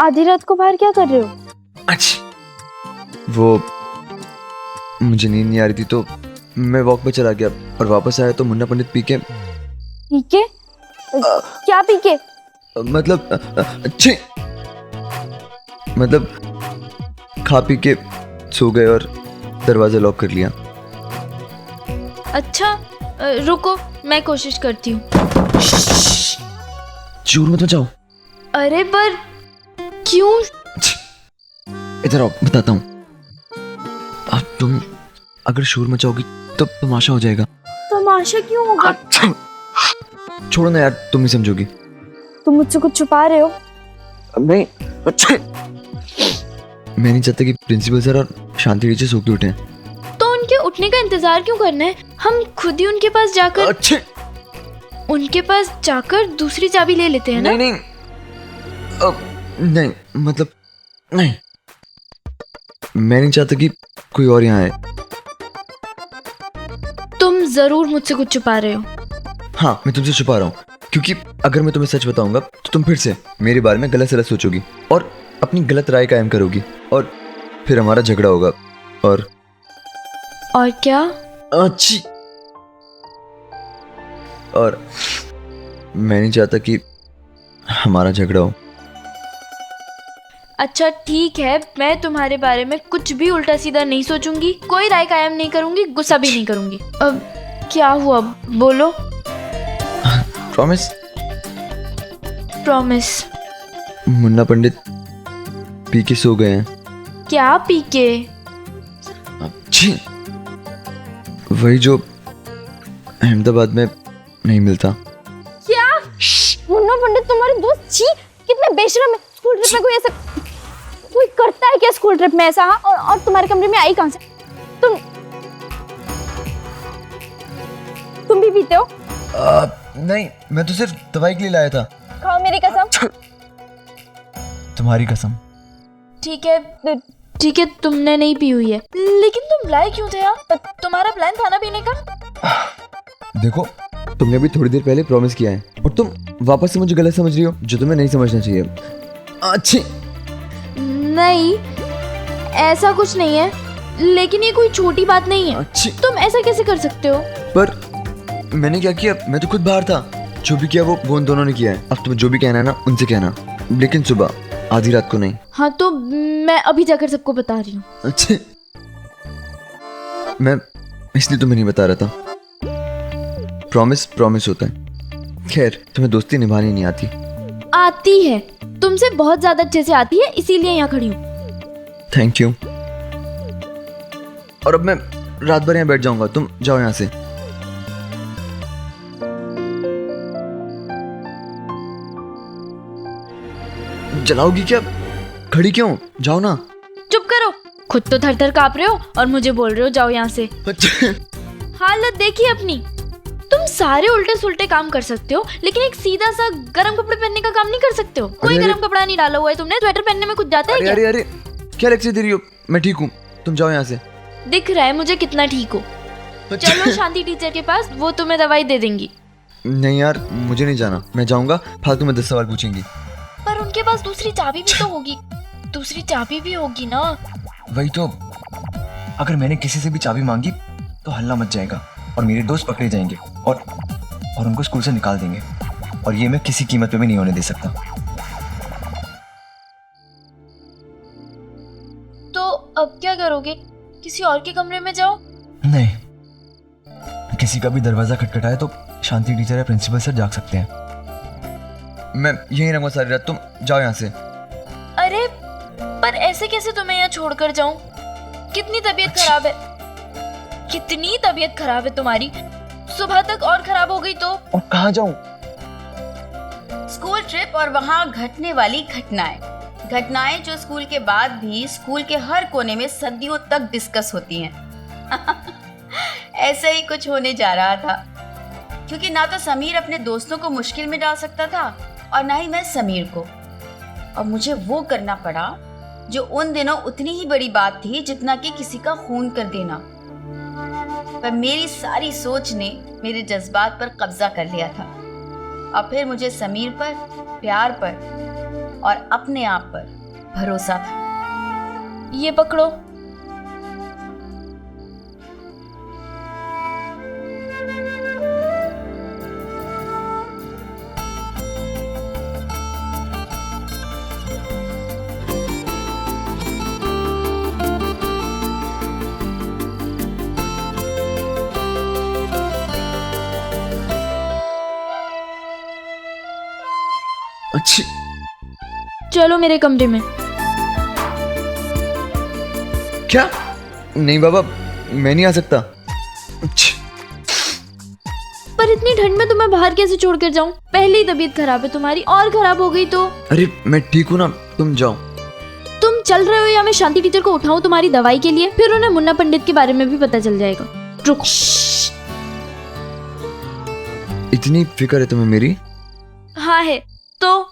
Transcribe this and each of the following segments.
आधी रात को बाहर क्या कर रहे हो? अच्छा, वो मुझे नींद नहीं आ रही थी तो मैं वॉक पे चला गया और वापस आया तो मुन्ना पंडित पी के क्या पी के? मतलब अच्छे मतलब खा पी के सो गए और दरवाजा लॉक कर लिया। अच्छा रुको, मैं कोशिश करती हूँ। चोर मत मचाओ। अरे पर क्यों? इधर आओ, बताता हूँ। अब तुम अगर शोर मचाओगी तो तमाशा हो जाएगा। तमाशा क्यों होगा? छोड़ो ना यार, तुम नहीं समझोगी। तुम मुझसे कुछ छुपा रहे हो? नहीं, अच्छा मैं नहीं चाहता कि प्रिंसिपल सर और शांति टीचर सो के उठे। तो उनके उठने का इंतजार क्यों करना है? हम खुद ही उनके पास जाकर दूसरी चाबी ले लेते हैं ना? नहीं नहीं मतलब नहीं, मैं नहीं चाहता कि कोई और यहाँ आए। तुम जरूर मुझसे कुछ छुपा रहे हो। हाँ, मैं तुमसे छुपा रहा हूँ क्योंकि अगर मैं तुम्हें सच बताऊंगा तो तुम फिर से मेरे बारे में गलत सलत सोचोगी और अपनी गलत राय कायम करोगी और फिर हमारा झगड़ा होगा। और क्या? अच्छी, और मैं नहीं चाहता कि हमारा झगड़ा हो। अच्छा ठीक है, मैं तुम्हारे बारे में कुछ भी उल्टा सीधा नहीं सोचूंगी, कोई राय कायम नहीं करूंगी, गुस्सा भी नहीं करूंगी। अब क्या हुआ, बोलो। प्रॉमिस? प्रॉमिस। मुन्ना पंडित पी के सो गए हैं। क्या पी के? अच्छी, वही जो अहमदाबाद में नहीं मिलता। क्या? मुन्ना पंडित तुम्हारे दोस्त? छी, कितने बेशरम है। स्कूल ट्रिप में कोई करता है क्या स्कूल ट्रिप में ऐसा? हाँ, और तुम्हारे कमरे में आई कहां से? तुम भी पीते हो? नहीं, मैं तो सिर्फ दवाई के लिए लाया था। खाओ मेरी कसम। तुम्हारी कसम। ठीक है, तुमने नहीं पी हुई है, लेकिन तुम लाए क्यों थे यार? तुम्हारा प्लान था ना पीने का? देखो, तुमने भी थोड़ी देर पहले प्रॉमिस किया है और तुम वापस से मुझे गलत समझ रही हो, जो तुम्हें नहीं समझना चाहिए। अच्छी नहीं, ऐसा कुछ नहीं है, लेकिन ये कोई छोटी बात नहीं है। अच्छी, तुम ऐसा कैसे कर सकते हो? पर मैंने क्या किया? मैं तो खुद बाहर था। जो भी किया वो उन दोनों ने किया है। अब तुम्हें जो भी कहना है ना उनसे कहना, लेकिन सुबह आधी रात को नहीं। हाँ तो मैं अभी जाकर सबको बता रही हूँ। अच्छा, मैं इसलिए तुम्हें नहीं बता रहा था। प्रॉमिस होता है। खैर, तुम्हें दोस्ती निभानी नहीं आती है, तुमसे बहुत ज्यादा अच्छे से आती है, इसीलिए यहाँ खड़ी हूँ। Thank you. और अब मैं रात भर यहाँ बैठ जाऊंगा, तुम जाओ यहाँ से। जलाओगी क्या? खड़ी क्यों? जाओ ना। चुप करो, खुद तो थर थर कांप रहे हो और मुझे बोल रहे हो जाओ यहाँ से। हालत देखिए अपनी। तुम सारे उल्टे सुल्टे काम कर सकते हो, लेकिन एक सीधा सा गरम कपड़े पहनने का काम नहीं कर सकते हो। कोई गरम कपड़ा नहीं डाला हुआ है तुमने, स्वेटर पहनने में कुछ जाता है क्या? अरे क्या लेक्चर दे रही हो? मैं ठीक हूँ, तुम जाओ यहाँ से। दिख रहा है मुझे कितना ठीक हो। चलो शांति टीचर के पास, वो तुम्हें दवाई दे देंगी। नहीं यार, मुझे नहीं जाना। मैं जाऊंगा, फालतू में 10 सवाल पूछेंगी। पर उनके पास दूसरी चाबी भी तो होगी। दूसरी चाबी भी होगी ना? वही तो, अगर मैंने किसी से भी चाबी मांगी तो हल्ला मच जाएगा और मेरे दोस्त पकड़े जाएंगे और उनको स्कूल से निकाल देंगे, और ये मैं किसी कीमत पे भी नहीं होने दे सकता। तो अब क्या करोगे? किसी और के कमरे में जाओ। नहीं, किसी का भी दरवाजा खटखटाए तो शांति टीचर या प्रिंसिपल सर जाग सकते हैं। मैं यहीं रहूंगा सारी रात, तुम जाओ यहाँ से। अरे पर ऐसे कैसे तुम्हें यहाँ छोड़कर जाऊं? कितनी तबीयत खराब है, कितनी तबीयत खराब है तुम्हारी। सुबह तक और खराब हो गई तो? और कहाँ जाऊं? स्कूल ट्रिप और वहाँ घटने वाली घटनाएं जो स्कूल के बाद भी स्कूल के हर कोने में सदियों तक डिस्कस होती हैं। ऐसा ही कुछ होने जा रहा था, क्योंकि ना तो समीर अपने दोस्तों को मुश्किल में डाल सकता था और ना ही मैं समीर को। और मुझे वो करना पड़ा जो उन दिनों उतनी ही बड़ी बात थी जितना कि किसी का खून कर देना। पर मेरी सारी सोच ने मेरे जज्बात पर कब्जा कर लिया था और फिर मुझे समीर पर, प्यार पर और अपने आप पर भरोसा था। ये पकड़ो। अच्छी। चलो मेरे कमरे में। क्या? नहीं बाबा, मैं नहीं आ सकता। अच्छी। पर इतनी ठंड में तुम्हें बाहर कैसे छोड़ कर जाऊं? पहले ही तबीयत खराब है तुम्हारी, और खराब हो गई तो। अरे मैं ठीक हूँ ना, तुम जाओ। तुम चल रहे हो या मैं शांति टीचर को उठाऊं तुम्हारी दवाई के लिए? फिर उन्हें मुन्ना पंडित के बारे में भी पता चल जाएगा। रुको। इतनी फिक्र है तुम्हें मेरी? हाँ है तो।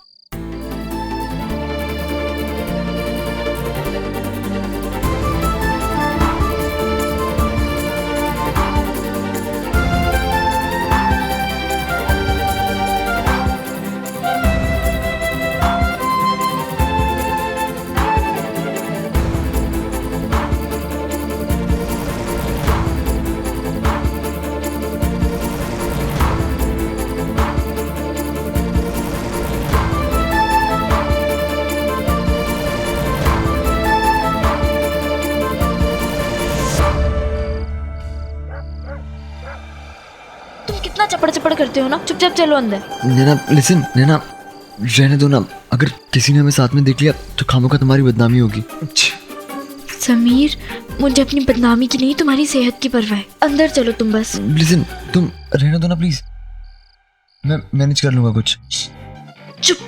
कितना चपड़ चपड़ करते हो ना। चुपचाप चलो अंदर। नैना लिसन, नैना रहने दो ना। अगर किसी ने हमें साथ में देख लिया तो खामोखा तुम्हारी बदनामी होगी। समीर, मुझे अपनी बदनामी की नहीं तुम्हारी सेहत की परवाह है। अंदर चलो तुम बस। लिसन, तुम रहने दो ना प्लीज, मैं मैनेज कर लूंगा कुछ। चुप।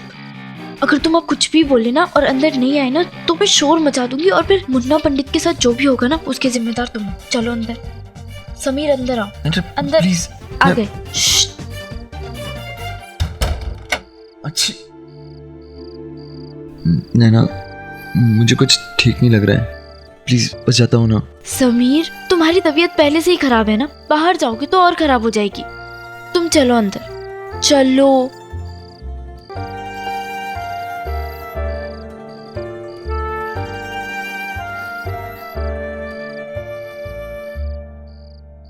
अगर तुम अब कुछ भी बोले ना और अंदर नहीं आए ना तो मैं शोर मचा दूंगी, और फिर मुन्ना पंडित के साथ जो भी होगा ना उसके जिम्मेदार तुम हो। चलो अंदर। समीर अंदर आओ। अंदर प्लीज। आ गए। अच्छी। नैना मुझे कुछ ठीक नहीं लग रहा है, प्लीज बस जाता हूँ ना। समीर, तुम्हारी तबीयत पहले से ही खराब है ना, बाहर जाओगे तो और खराब हो जाएगी। तुम चलो अंदर। चलो।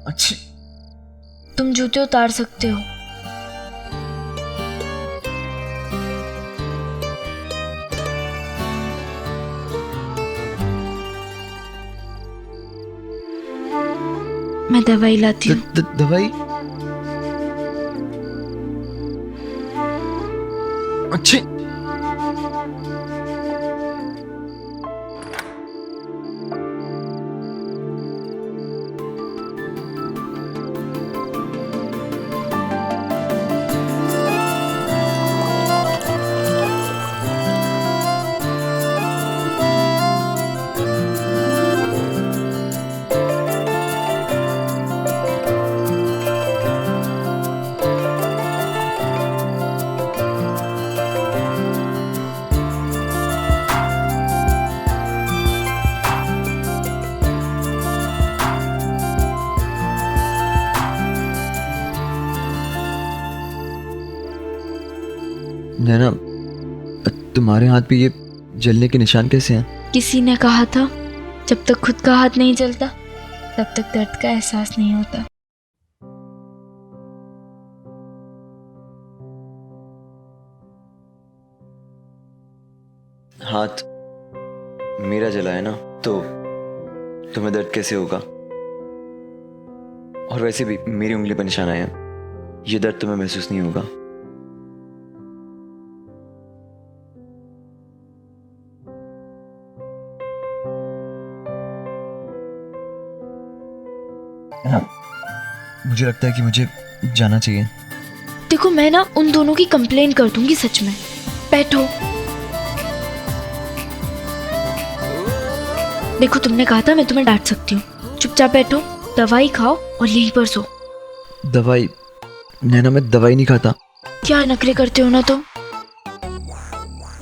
अच्छी। तुम जूते उतार सकते हो। मैं दवाई लाती हूँ। दवाई? अच्छी। नैना तुम्हारे हाथ पे ये जलने के निशान कैसे हैं? किसी ने कहा था जब तक खुद का हाथ नहीं जलता तब तक दर्द का एहसास नहीं होता। हाथ मेरा जला है ना, तो तुम्हें दर्द कैसे होगा? और वैसे भी मेरी उंगली पर निशान आया, ये दर्द तुम्हें महसूस नहीं होगा। मुझे लगता है कि मुझे जाना चाहिए। देखो मैं ना उन दोनों की कंप्लेन कर दूंगी सच में। बैठो। देखो तुमने कहा था मैं तुम्हें डांट सकती हूँ। चुपचाप बैठो, दवाई खाओ और यहीं पर सो। दवाई? नैना मैं दवाई नहीं खाता। क्या नखरे करते हो ना तुम।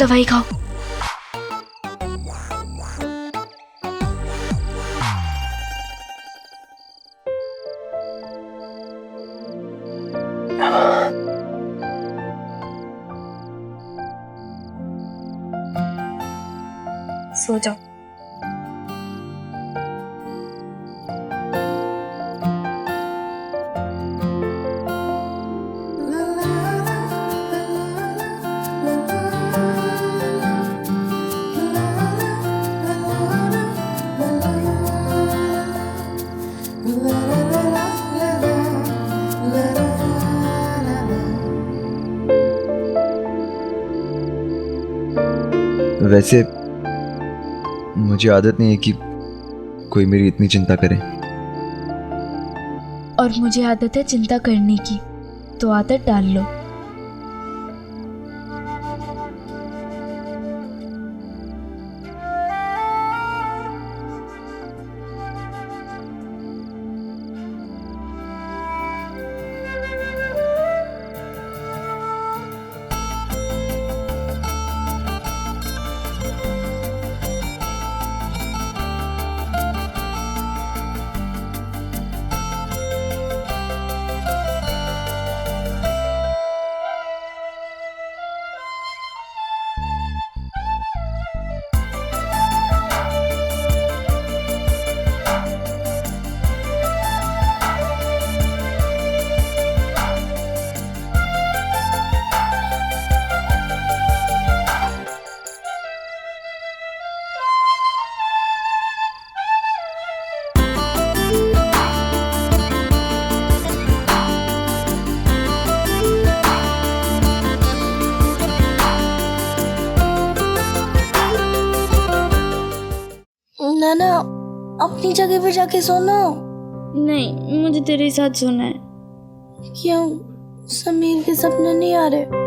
दवाई खाओ। सो जाओ। वैसे मुझे आदत नहीं है कि कोई मेरी इतनी चिंता करे। और मुझे आदत है चिंता करने की, तो आदत डाल लो। नाना अपनी जगह पे जाके सोना। नहीं, मुझे तेरे साथ सोना है। क्यों, समीर के सपने नहीं आ रहे?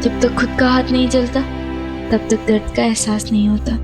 जब तक खुद का हाथ नहीं चलता, तब तक दर्द का एहसास नहीं होता।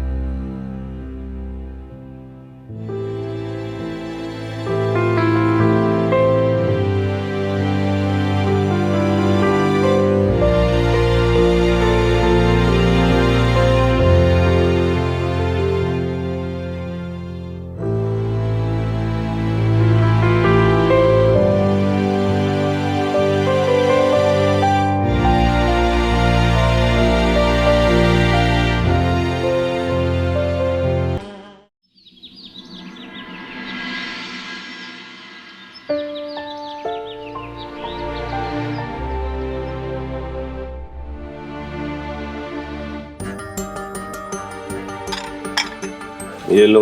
ये लो,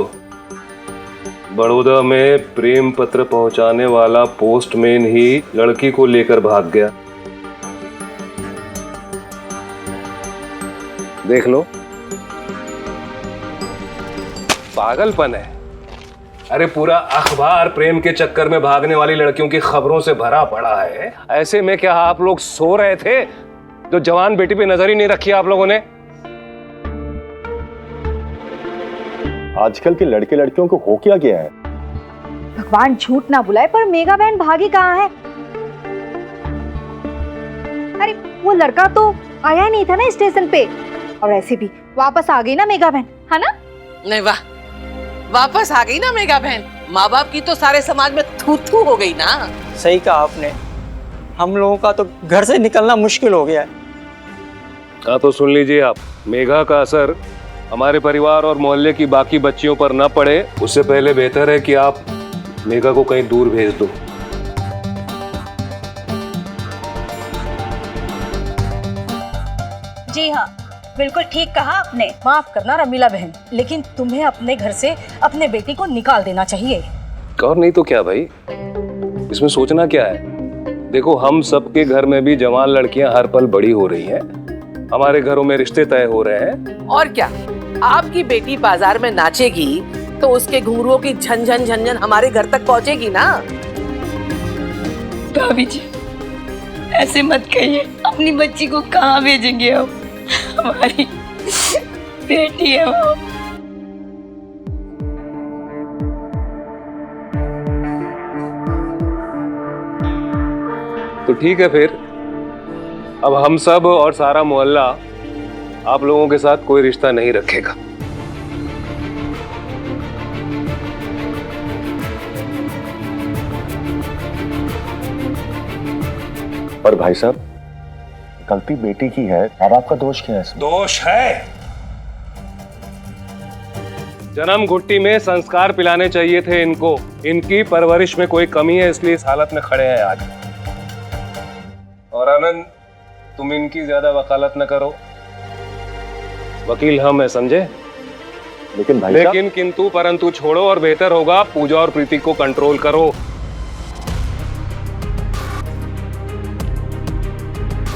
बड़ौदा में प्रेम पत्र पहुंचाने वाला पोस्टमैन ही लड़की को लेकर भाग गया। देख लो, पागलपन है। अरे पूरा अखबार प्रेम के चक्कर में भागने वाली लड़कियों की खबरों से भरा पड़ा है। ऐसे में क्या आप लोग सो रहे थे? जो जवान बेटी पे नजर ही नहीं रखी आप लोगों ने। आजकल के लड़के लड़कियों को हो क्या गया है? भगवान झूठ ना बुलाए, पर मेगा बहन भागी कहाँ है? अरे वो लड़का तो आया ही नहीं था ना स्टेशन पे, और ऐसे भी वापस आ गई ना मेघा बहन, है ना? नहीं वाह, वापस आ गई ना मेघा बहन। माँ बाप की तो सारे समाज में थू थू हो गई ना। सही कहा आपने, हम लोगों का तो घर से निकलना मुश्किल हो गया है। हाँ तो सुन लीजिए आप, मेघा का असर हमारे परिवार और मोहल्ले की बाकी बच्चियों पर न पड़े, उससे पहले बेहतर है कि आप मेघा को कहीं दूर भेज दो। जी हाँ, बिल्कुल ठीक कहा आपने। माफ करना रमीला बहन, लेकिन तुम्हें अपने घर से अपने बेटी को निकाल देना चाहिए। और नहीं तो क्या भाई, इसमें सोचना क्या है? देखो, हम सबके घर में भी जवान लड़कियां हर पल बड़ी हो रही हैं, हमारे घरों में रिश्ते तय हो रहे हैं। और क्या, आपकी बेटी बाजार में नाचेगी तो उसके घुंघरुओं की झनझन झनझन हमारे घर तक पहुंचेगी ना। भाभी जी ऐसे मत कहिए, अपनी बच्ची को कहाँ भेजेंगे हम? हमारी बेटी है वो। तो ठीक है फिर, अब हम सब और सारा मोहल्ला आप लोगों के साथ कोई रिश्ता नहीं रखेगा। पर भाई साहब, गलती बेटी की है, अब आपका दोष क्या है इसमें? दोष है, जन्म घुट्टी में संस्कार पिलाने चाहिए थे इनको। इनकी परवरिश में कोई कमी है, इसलिए इस हालत में खड़े हैं आज। और आनंद, तुम इनकी ज्यादा वकालत न करो, वकील हम है, समझे? लेकिन भाई साहब, लेकिन किंतु परंतु छोड़ो, और बेहतर होगा पूजा और प्रीति को कंट्रोल करो।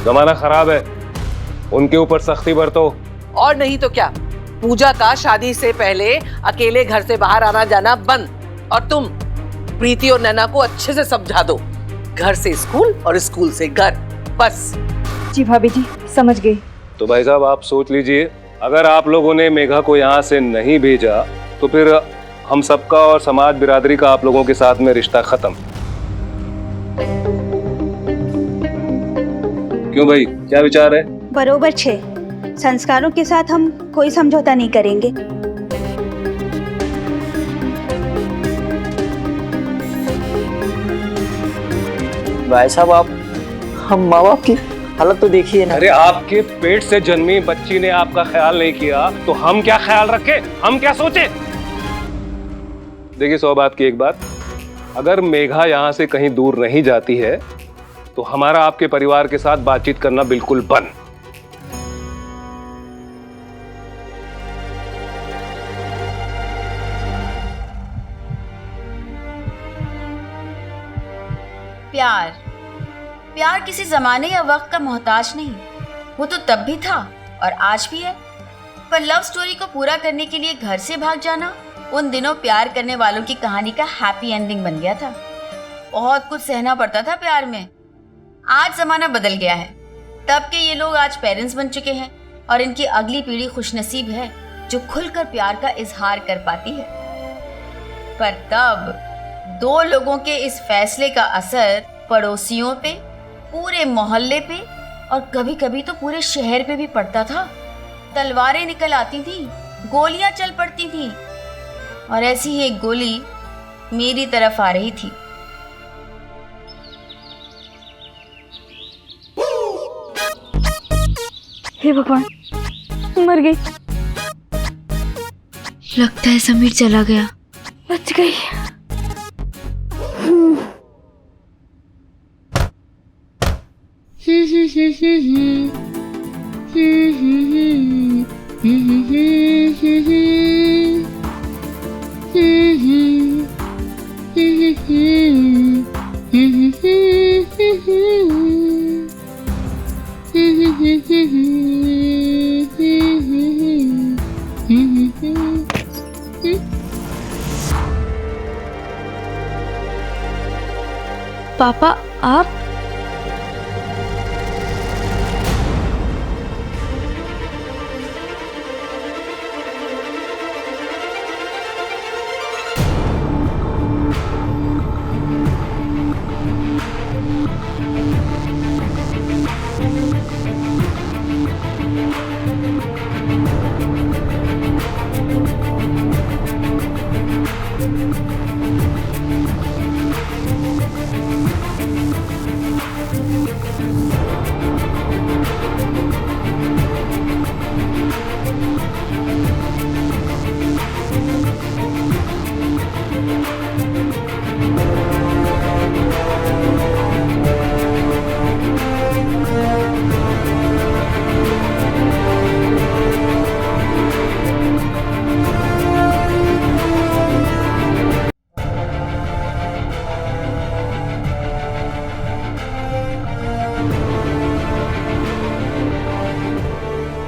जमाना खराब है, उनके ऊपर सख्ती बरतो। और नहीं तो क्या, पूजा का शादी से पहले अकेले घर से बाहर आना जाना बंद। और तुम प्रीति और नैना को अच्छे से समझा दो, घर से स्कूल और स्कूल से घर, बस। जी भाभी जी, समझ गई। तो भाई साहब आप सोच लीजिए, अगर आप लोगों ने मेघा को यहाँ से नहीं भेजा तो फिर हम सबका और समाज बिरादरी का आप लोगों के साथ में रिश्ता खत्म। क्यों भाई, क्या विचार है? बरोबर छे, संस्कारों के साथ हम कोई समझौता नहीं करेंगे। भाई साहब आप, हम माँ बाप की हालत तो देखिए ना। अरे आपके पेट से जन्मी बच्ची ने आपका ख्याल नहीं किया तो हम क्या ख्याल रखें, हम क्या सोचे? देखिए 100 बात की एक बात, अगर मेघा यहाँ से कहीं दूर नहीं जाती है तो हमारा आपके परिवार के साथ बातचीत करना बिल्कुल बंद। प्यार, प्यार किसी जमाने या वक्त का मोहताज नहीं, वो तो तब भी था और आज भी है। पर लव स्टोरी को पूरा करने के लिए घर से भाग जाना उन दिनों प्यार करने वालों की कहानी का हैप्पी एंडिंग बन गया था। बहुत कुछ सहना पड़ता था प्यार में। आज जमाना बदल गया है, तब के ये लोग आज पेरेंट्स बन चुके हैं और इनकी अगली पीढ़ी खुशनसीब है जो खुलकर प्यार का इजहार कर पाती है। पर तब 2 लोगों के इस फैसले का असर पड़ोसियों पे, पूरे मोहल्ले पे और कभी कभी तो पूरे शहर पे भी पड़ता था। तलवारें निकल आती थी, गोलियां चल पड़ती थी, और ऐसी ही एक गोली मेरी तरफ आ रही थी। हे भगवान, मर गई। लगता है समीर चला गया। बच गई। पापा आप?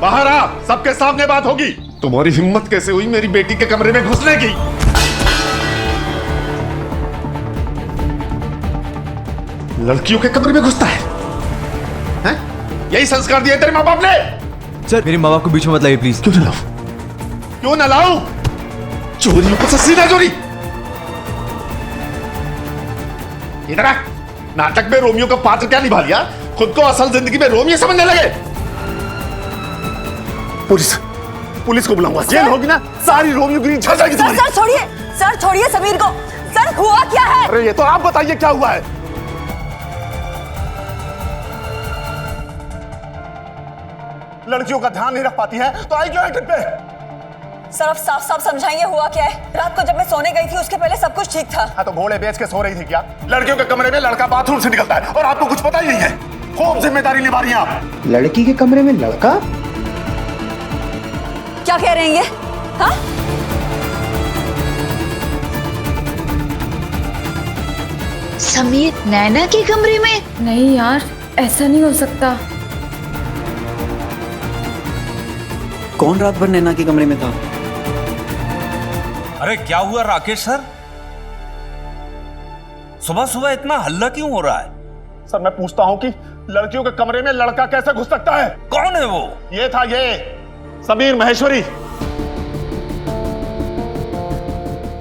बाहर आ, सबके सामने बात होगी। तुम्हारी हिम्मत कैसे हुई मेरी बेटी के कमरे में घुसने की? लड़कियों के कमरे में घुसता है, हैं? यही संस्कार दिए तेरे माँ बाप ने? सर मेरे माँ बाप को बीच में मत लाइए प्लीज। क्यों न लाऊं? क्यों न लाऊं? चोरी ऊपर से सीधा चोरी। इधर आ, नाटक में रोमियो का पात्र क्या निभा लिया, खुद को असल जिंदगी में रोमियो समझने लगे। पुलिस को बुलाऊंगा, जेल होगी ना, सारी रोमियोगिरी झड़ जाएगी तुम्हारी। सर छोड़िए समीर को। सर हुआ क्या है? अरे ये तो आप बताइए क्या हुआ है। लड़कियों का ध्यान नहीं रख पाती है तो आई क्यों एक्टिंग पे? सर आप साफ साफ समझाएंगे हुआ क्या है? रात को जब मैं सोने गई थी उसके पहले सब कुछ ठीक था। हाँ तो घोड़े बेच के सो रही थी क्या? लड़कियों के कमरे में लड़का बाथरूम से निकलता है और आपको कुछ पता ही नहीं है। खूब जिम्मेदारी निभा रही हैं आप। लड़की के कमरे में लड़का? क्या कह रहे हैं ये? हाँ? समीर नैना के कमरे में? नहीं यार, ऐसा नहीं हो सकता। कौन रात भर नैना के कमरे में था? अरे क्या हुआ राकेश सर? सुबह सुबह इतना हल्ला क्यों हो रहा है? सर मैं पूछता हूँ कि लड़कियों के कमरे में लड़का कैसे घुस सकता है? कौन है वो? ये था ये समीर महेश्वरी।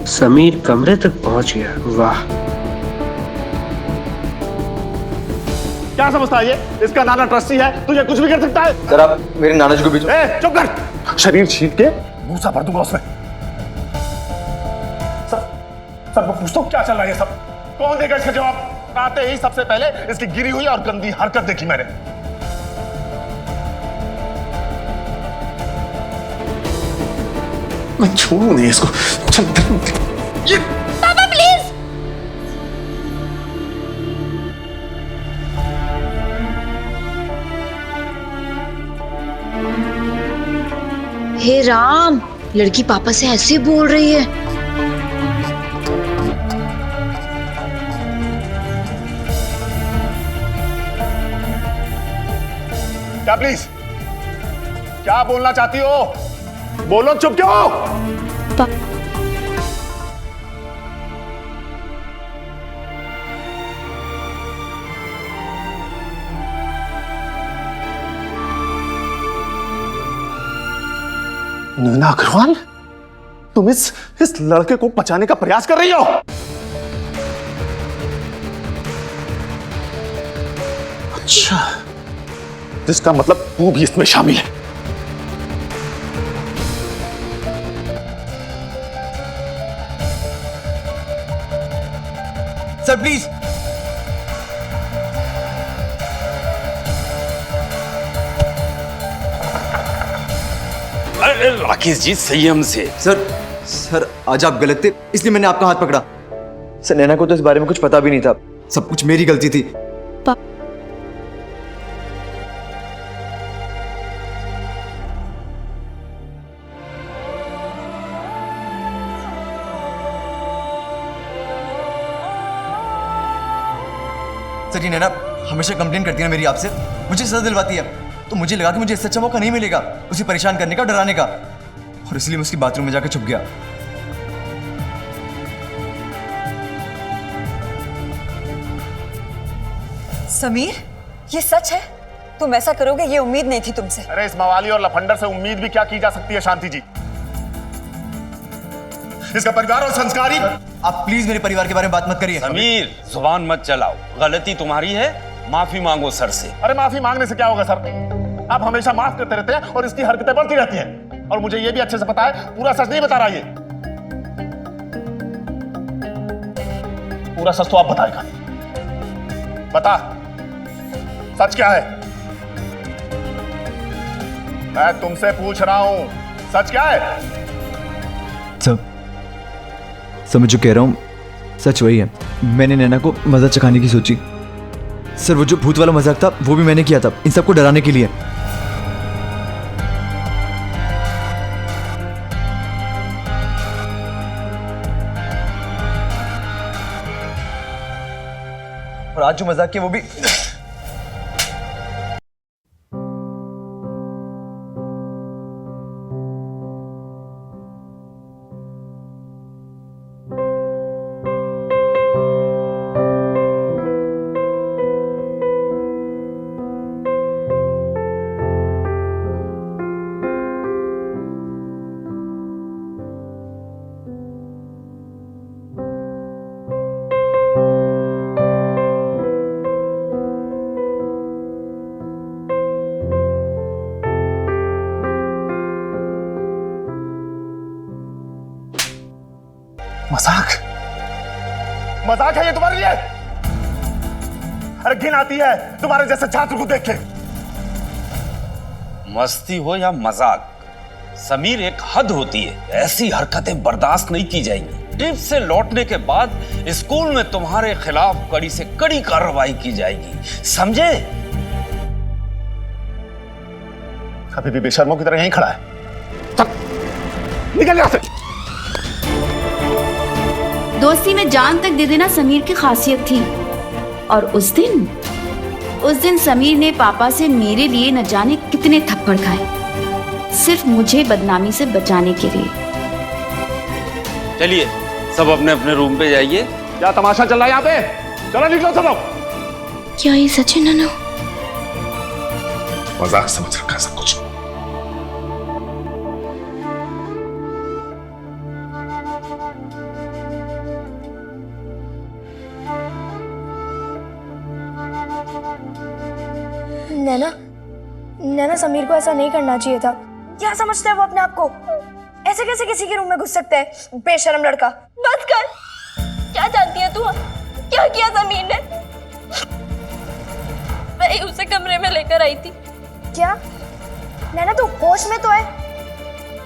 समीर कमरे तक पहुंच गया, वाह। क्या समझता है ये? इसका नाना ट्रस्टी है तो ये कुछ भी कर सकता है। सर आप मेरे नाना जी को बीच में। चुप कर, शरीर छीन के भूसा भर दूंगा उसमें। सर मैं पूछता हूँ क्या चल रहा है ये सब? कौन देगा इसका जवाब? आते ही सबसे पहले इसकी गिरी हुई और गंदी हरकत देखी मैंने। मैं छोड़ू नहीं इसको। चल पापा प्लीज। हे राम, लड़की पापा से ऐसे बोल रही है। क्या प्लीज, क्या बोलना चाहती हो? बोलो, चुप क्यों हो? नैना अग्रवाल, तुम इस लड़के को बचाने का प्रयास कर रही हो? अच्छा, इसका मतलब तू भी इसमें शामिल है। Sir please. अरे राकेश जी संयम से। सर आज आप गलत थे इसलिए मैंने आपका हाथ पकड़ा। सर नैना को तो इस बारे में कुछ पता भी नहीं था, सब कुछ मेरी गलती थी। सर ये नैना हमेशा कंप्लेन करती है मेरी आपसे, मुझे सजा दिलवाती है, तो मुझे लगा कि मुझे इससे अच्छा मौका नहीं मिलेगा उसे परेशान करने का, डराने का, और इसलिए मैं उसकी बाथरूम में जाकर छुप गया। समीर, ये सच है? तुम ऐसा करोगे ये उम्मीद नहीं थी तुमसे। अरे इस मवाली और लफंडर से उम्मीद भी क्या की जा सकती है शांति जी? इसका परिवार और संस्कारी। आप प्लीज मेरे परिवार के बारे में बात मत करिए। समीर जुबान मत चलाओ, गलती तुम्हारी है, माफी मांगो सर से। अरे माफी मांगने से क्या होगा सर? आप हमेशा माफ करते रहते हैं और इसकी हरकतें बढ़ती रहती हैं, और मुझे ये भी अच्छे से पता है पूरा सच नहीं बता रहा ये। पूरा सच तो आप बताएगा। बता, सच क्या है? मैं तुमसे पूछ रहा हूं, सच क्या है? सब मैं जो कह रहा हूँ सच वही है। मैंने नैना को मजा चखाने की सोची। सर वो जो भूत वाला मजाक था वो भी मैंने किया था, इन सबको डराने के लिए। और आज जो मजाक किया वो भी मजाक मजाक है ये तुम्हारे लिए? अरे घिन आती है तुम्हारे जैसे छात्र को देख के। मस्ती हो या मजाक, समीर एक हद होती है, ऐसी हरकतें बर्दाश्त नहीं की जाएंगी। ट्रिप से लौटने के बाद स्कूल में तुम्हारे खिलाफ कड़ी से कड़ी कार्रवाई की जाएगी, समझे? अभी भी बेशर्मों की तरह यहीं खड़ा है। निकल यहाँ से। दोस्ती में जान तक दे देना समीर की खासियत थी। और उस दिन समीर ने पापा से मेरे लिए न जाने कितने थप्पड़ खाए, सिर्फ मुझे बदनामी से बचाने के लिए। चलिए सब अपने अपने रूम पे जाइए। क्या तमाशा चल रहा है यहाँ पे? चलो निकलो सब लोग। क्या ये सच है नाना? मजाक समझ रखा है सब कुछ। नैना समीर को ऐसा नहीं करना चाहिए था। क्या समझता है वो अपने आप को? ऐसे कैसे किसी के रूम में घुस सकते हैं? बेशर्म लड़का। बस कर। क्या जानती है तू? क्या किया समीर ने? मैं ही उसे कमरे में लेकर आई थी। क्या नैना तू होश में तो है?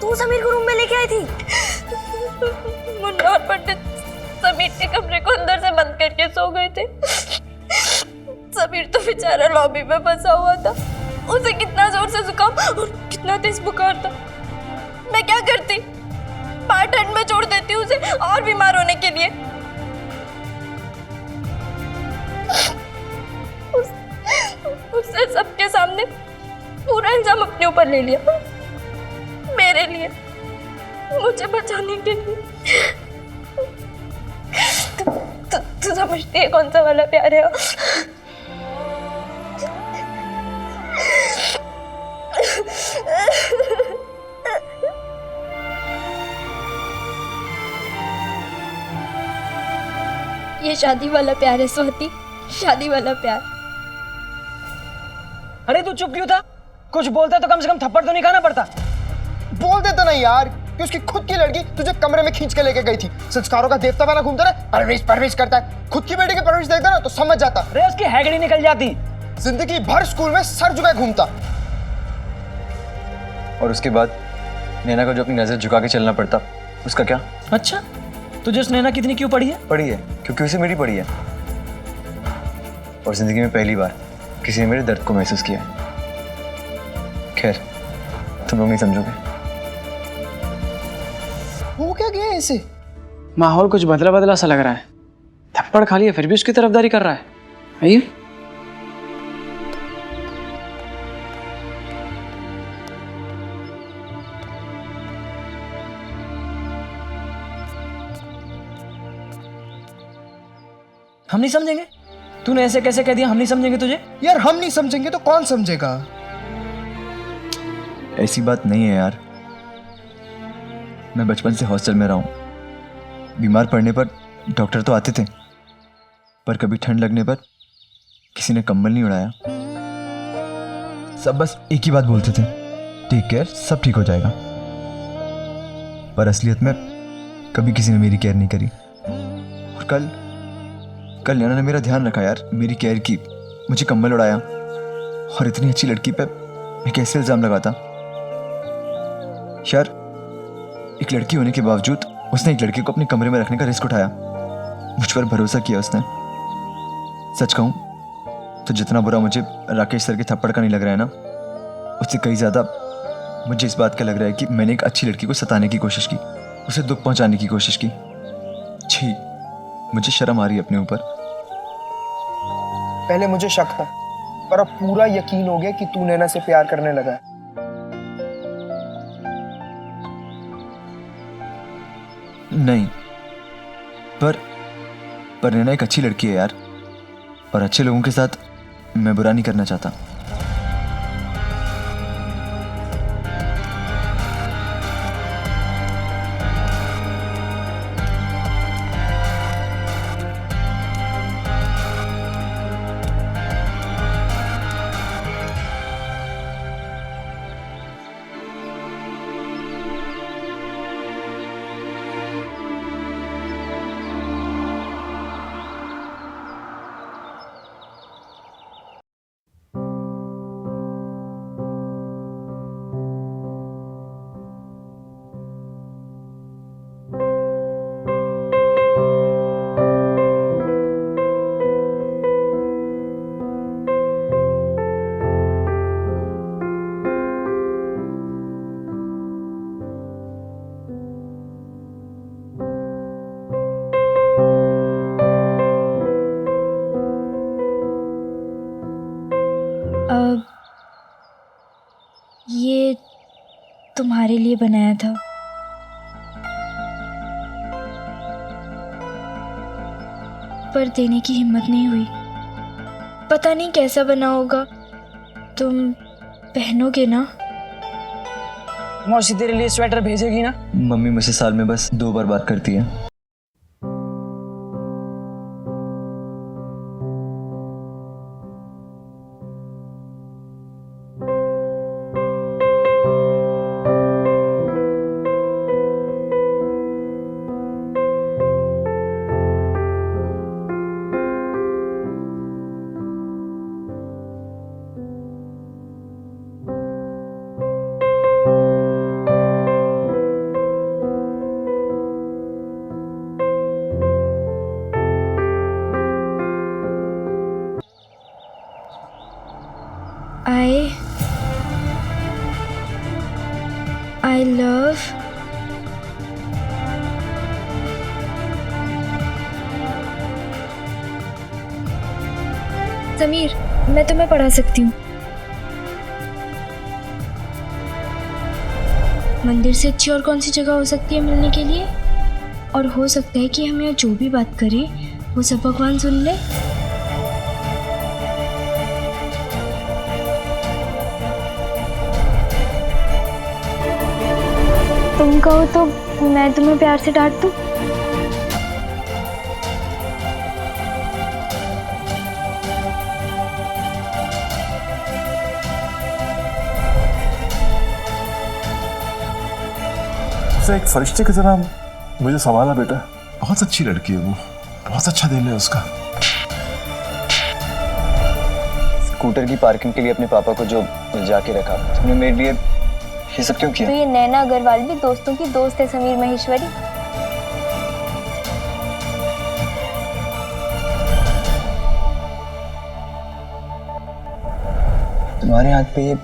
तू समीर को रूम में लेके आई थी? मुन्ना और पंडित समीर के कमरे को अंदर से बंद करके सो गए थे। समीर तो बेचारा लॉबी में फंसा हुआ था। उसे कितना जोर से जुकाम और कितना तेज बुखार था। मैं क्या करती? बाहर ठंड में छोड़ देती उसे और बीमार होने के लिए। उसने सबके सामने पूरा इल्जाम अपने ऊपर ले लिया, मेरे लिए, मुझे बचाने के लिए। तू समझती है कौन सा वाला प्यार है? ये शादी वाला प्यार है स्वाति, शादी वाला प्यार। अरे तू चुप क्यों था? कुछ बोलता तो कम से कम थप्पड़ तो नहीं खाना पड़ता। बोल देता ना यार कि उसकी खुद की लड़की तुझे कमरे में खींच के लेके गई थी। संस्कारों का देवता बना घूमता रहा, परवरिश परवरिश करता है। खुद की बेटी की परवरिश देखता ना तो समझ जाता। अरे उसकी हैगड़ी निकल जाती। जिंदगी भर स्कूल में सर झुकाए घूमता। और उसके बाद नैना को जो अपनी नजर झुका के चलना पड़ता, उसका क्या? अच्छा, तुझे उस नैना कितनी क्यों पड़ी है? पड़ी है क्योंकि उसे मेरी पड़ी है। और जिंदगी में पहली बार किसी ने मेरे दर्द को महसूस किया है। खैर, तुम लोग नहीं समझोगे। वो क्या गया ऐसे? माहौल कुछ बदला बदला सा लग रहा है। थप्पड़ खा लिया फिर भी उसकी तरफदारी कर रहा है। आइए। हम नहीं समझेंगे? तूने ऐसे कैसे कह दिया हम नहीं समझेंगे तुझे? यार हम नहीं समझेंगे तो कौन समझेगा? ऐसी बात नहीं है यार। मैं बचपन से हॉस्टल में रहा हूँ। बीमार पड़ने पर डॉक्टर तो आते थे, पर कभी ठंड लगने पर किसी ने कंबल नहीं उड़ाया। सब बस एक ही बात बोलते थे, टेक केयर, सब ठीक हो जाएगा। पर असलियत में कभी किसी ने मेरी केयर नहीं करी। और कल नैना ने मेरा ध्यान रखा यार, मेरी केयर की, मुझे कंबल उड़ाया। और इतनी अच्छी लड़की पे मैं कैसे इल्जाम लगाता? यार, एक लड़की होने के बावजूद उसने एक लड़की को अपने कमरे में रखने का रिस्क उठाया। मुझ पर भरोसा किया उसने। सच कहूँ तो जितना बुरा मुझे राकेश सर के थप्पड़ का नहीं लग रहा है ना, उससे कहीं ज़्यादा मुझे इस बात का लग रहा है कि मैंने एक अच्छी लड़की को सताने की कोशिश की, उसे दुख पहुंचाने की कोशिश की। छी, मुझे शर्म आ रही है अपने ऊपर। पहले मुझे शक था, पर अब पूरा यकीन हो गया कि तू नैना से प्यार करने लगा है। नहीं, पर नैना एक अच्छी लड़की है यार, और अच्छे लोगों के साथ मैं बुरा नहीं करना चाहता। ये तुम्हारे लिए बनाया था। पर देने की हिम्मत नहीं हुई। पता नहीं कैसा बना होगा। तुम पहनोगे ना? मौसी तेरे लिए स्वेटर भेजेगी ना? मम्मी मुझसे साल में बस 2 बार बात करती है। I love समीर, मैं तुम्हें पढ़ा सकती हूँ। मंदिर से अच्छी और कौन सी जगह हो सकती है मिलने के लिए? और हो सकता है कि हम यहाँ जो भी बात करें वो सब भगवान सुन ले। तुम कहो तो मैं तुम्हें प्यार से डांट दूं? एक फरिश्ते की तरह मुझे संभाला बेटा। बहुत अच्छी लड़की है वो, बहुत अच्छा दिल है उसका। स्कूटर की पार्किंग के लिए अपने पापा को जो उलझा के रखा, तुमने मेरे लिए ये सब क्यों किया? तो ये नैना अग्रवाल भी दोस्तों की दोस्त है समीर महेश्वरी। तुम्हारे हाथ पे ये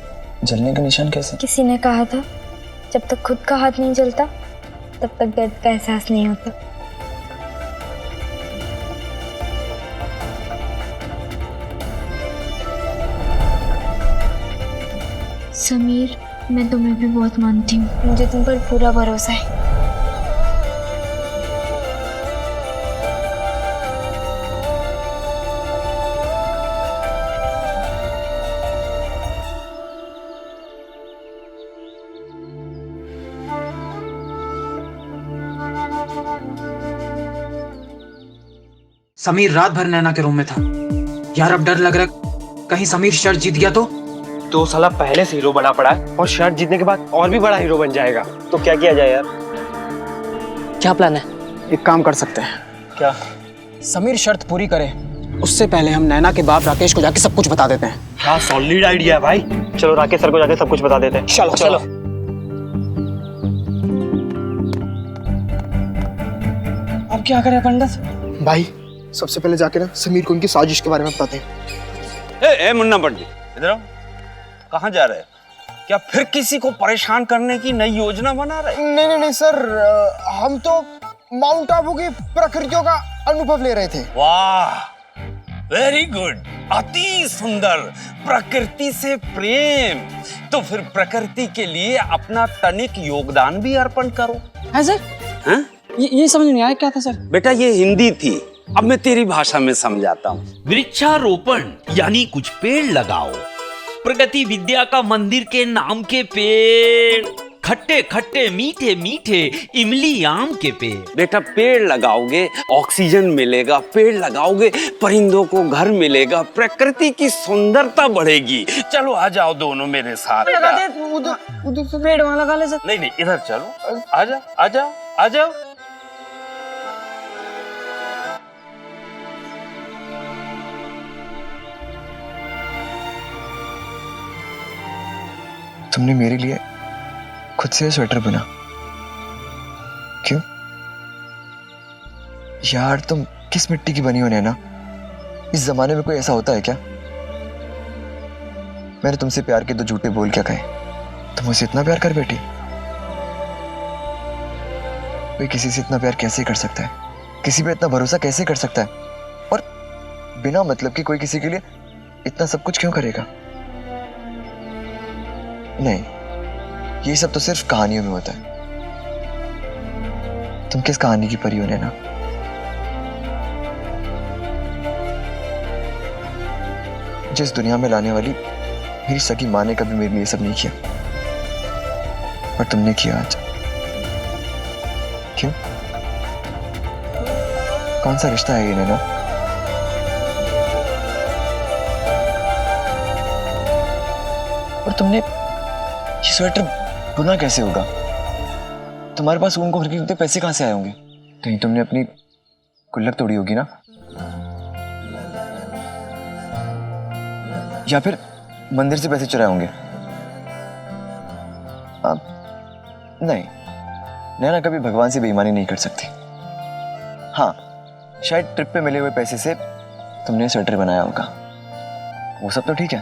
जलने का निशान कैसे? किसी ने कहा था जब तक खुद का हाथ नहीं जलता तब तक दर्द का एहसास नहीं होता। समीर, मैं तुम्हें भी बहुत मानती हूँ। मुझे तुम पर पूरा भरोसा है। समीर रात भर नैना के रूम में था। यार अब डर लग रहा है कहीं समीर शर्ट जीत गया तो साला पहले से हीरो बना पड़ा है और शर्ट जीतने के बाद और भी बड़ा हीरो बन जाएगा। तो क्या किया जाए यार? क्या प्लान है? एक काम कर सकते हैं। क्या? समीर शर्त पूरी करे उससे पहले हम नैना के बाप राकेश को जाके सब कुछ बता देते हैं। क्या सॉलिड आइडिया है भाई। चलो राकेश सर को जाके सब कुछ बता देते हैं। चलो चलो। अब क्या करें पंडित? भाई सबसे पहले जाके ना समीर को उनकी साजिश के बारे में बताते हैं। ए मुन्ना पंडित इधर आओ। कहाँ जा रहे हैं? क्या फिर किसी को परेशान करने की नई योजना बना रहे? नहीं सर, हम तो माउंट आबू की प्रकृतियों का अनुभव ले रहे थे। वाह, वेरी गुड, अति सुंदर। प्रकृति से प्रेम, तो फिर प्रकृति के लिए अपना तनिक योगदान भी अर्पण करो। है सर? हाँ? ये समझ नहीं आया क्या था सर? बेटा ये हिंदी थी, अब मैं तेरी भाषा में समझाता हूँ। वृक्षारोपण यानी कुछ पेड़ लगाओ। प्रगति विद्या का मंदिर के नाम के पेड़, खट्टे खट्टे मीठे मीठे इमली आम के पेड़। बेटा पेड़ लगाओगे ऑक्सीजन मिलेगा, पेड़ लगाओगे परिंदों को घर मिलेगा, प्रकृति की सुंदरता बढ़ेगी। चलो आ जाओ दोनों मेरे साथ। उधर से पेड़ वहाँ लगा ले सर। नहीं इधर चलो, आ जाओ आ जाओ आ जाओ। तुमने मेरे लिए खुद से स्वेटर बुना क्यों? यार तुम किस मिट्टी की बनी हो नैना? इस जमाने में कोई ऐसा होता है क्या? मैंने तुमसे प्यार के 2 झूठे बोल क्या कहे? तुम मुझसे इतना प्यार कर बैठी? कोई किसी से इतना प्यार कैसे कर सकता है? किसी पे इतना भरोसा कैसे कर सकता है? और बिना मतलब कि कोई किसी के लिए इतना सब कुछ क्यों करेगा? नहीं, ये सब तो सिर्फ कहानियों में होता है। तुम किस कहानी की परी हो नैना? जिस दुनिया में लाने वाली मेरी सगी माँ ने कभी मेरे लिए सब नहीं किया, पर तुमने किया आज। क्यों? कौन सा रिश्ता है ये नैना? और तुमने ये स्वेटर बुना कैसे होगा? तुम्हारे पास ऊन को खरीदने पैसे कहां से आए होंगे? कहीं तुमने अपनी गुल्लक तोड़ी होगी ना? या फिर मंदिर से पैसे चुराए होंगे? नहीं, नैना कभी भगवान से बेईमानी नहीं कर सकती। हाँ, शायद ट्रिप पे मिले हुए पैसे से तुमने स्वेटर बनाया होगा, वो सब तो ठीक है,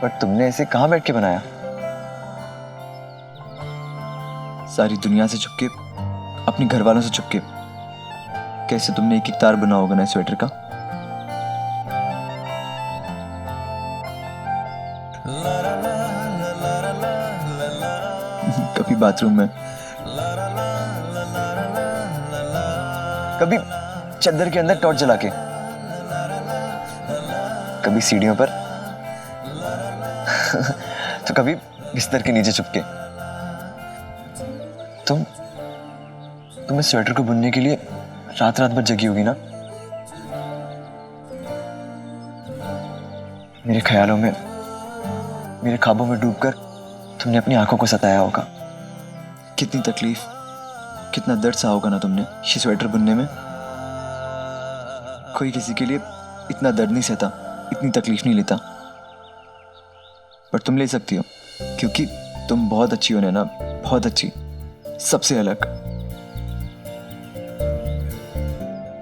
पर तुमने ऐसे कहां बैठ के बनाया? सारी दुनिया से छुपके, अपने घर वालों से छुपके कैसे तुमने एक एक तार बना होगा ना स्वेटर का? कभी बाथरूम में, कभी चद्दर के अंदर टॉर्च जला के, कभी सीढ़ियों पर तो कभी बिस्तर के नीचे छुपके। तुम इस स्वेटर को बुनने के लिए रात रात भर जगी होगी ना? मेरे ख्यालों में, मेरे ख्वाबों में डूबकर तुमने अपनी आंखों को सताया होगा। कितनी तकलीफ, कितना दर्द सहा होगा ना तुमने ये स्वेटर बुनने में। कोई किसी के लिए इतना दर्द नहीं सहता, इतनी तकलीफ नहीं लेता, पर तुम ले सकती हो क्योंकि तुम बहुत अच्छी हो नैना, बहुत अच्छी, सबसे अलग।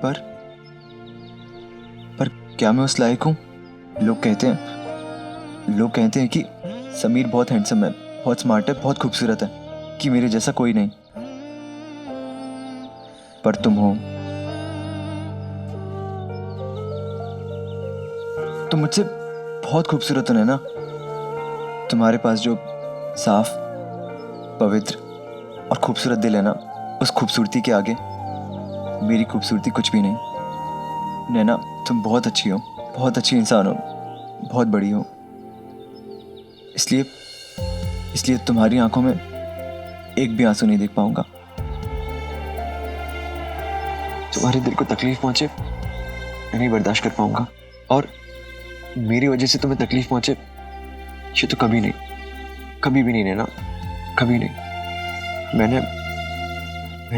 पर क्या मैं उस लायक हूं? लोग कहते हैं कि समीर बहुत हैंडसम है, बहुत स्मार्ट है, बहुत खूबसूरत है, कि मेरे जैसा कोई नहीं। पर तुम हो, तुम मुझसे बहुत खूबसूरत हो नैना। तुम्हारे पास जो साफ, पवित्र और खूबसूरत दिल है ना, उस खूबसूरती के आगे मेरी खूबसूरती कुछ भी नहीं। नैना, तुम बहुत अच्छी हो, बहुत अच्छी इंसान हो, बहुत बड़ी हो। इसलिए तुम्हारी आंखों में एक भी आंसू नहीं देख पाऊंगा। तुम्हारे दिल को तकलीफ पहुंचे मैं नहीं बर्दाश्त कर पाऊंगा, और मेरी वजह से तुम्हें तकलीफ पहुंचे ये तो कभी नहीं, कभी भी नहीं नैना, कभी नहीं। मैंने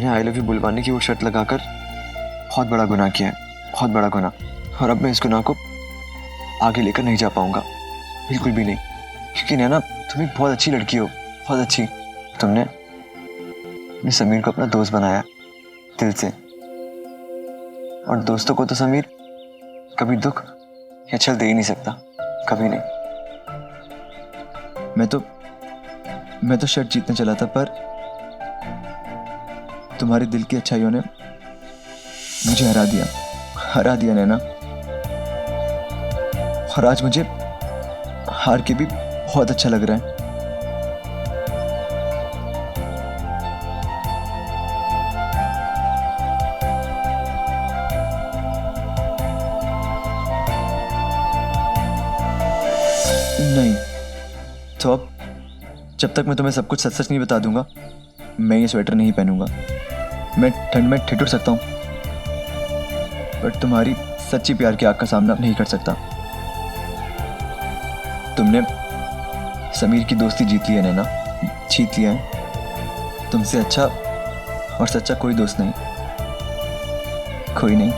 आई लव यू बुलवाने की वो शर्त लगाकर बहुत बड़ा गुनाह किया है, बहुत बड़ा गुनाह, और अब मैं इस गुनाह को आगे लेकर नहीं जा पाऊंगा, बिल्कुल भी नहीं। क्योंकि नैना, तुम एक बहुत अच्छी लड़की हो, बहुत अच्छी। तुमने समीर को अपना दोस्त बनाया दिल से, और दोस्तों को तो समीर कभी दुख या छल दे ही नहीं सकता, कभी नहीं। मैं तो शर्ट जीतने चला था, पर तुम्हारे दिल की अच्छाइयों ने मुझे हरा दिया नैना। और आज मुझे हार के भी बहुत अच्छा लग रहा है। नहीं तो अब जब तक मैं तुम्हें सब कुछ सच सच नहीं बता दूंगा, मैं ये स्वेटर नहीं पहनूंगा। मैं ठंड में ठिठुर सकता हूँ, पर तुम्हारी सच्ची प्यार की आग का सामना नहीं कर सकता। तुमने समीर की दोस्ती जीत ली है नैना, जीत लिया है। तुमसे अच्छा और सच्चा कोई दोस्त नहीं, कोई नहीं।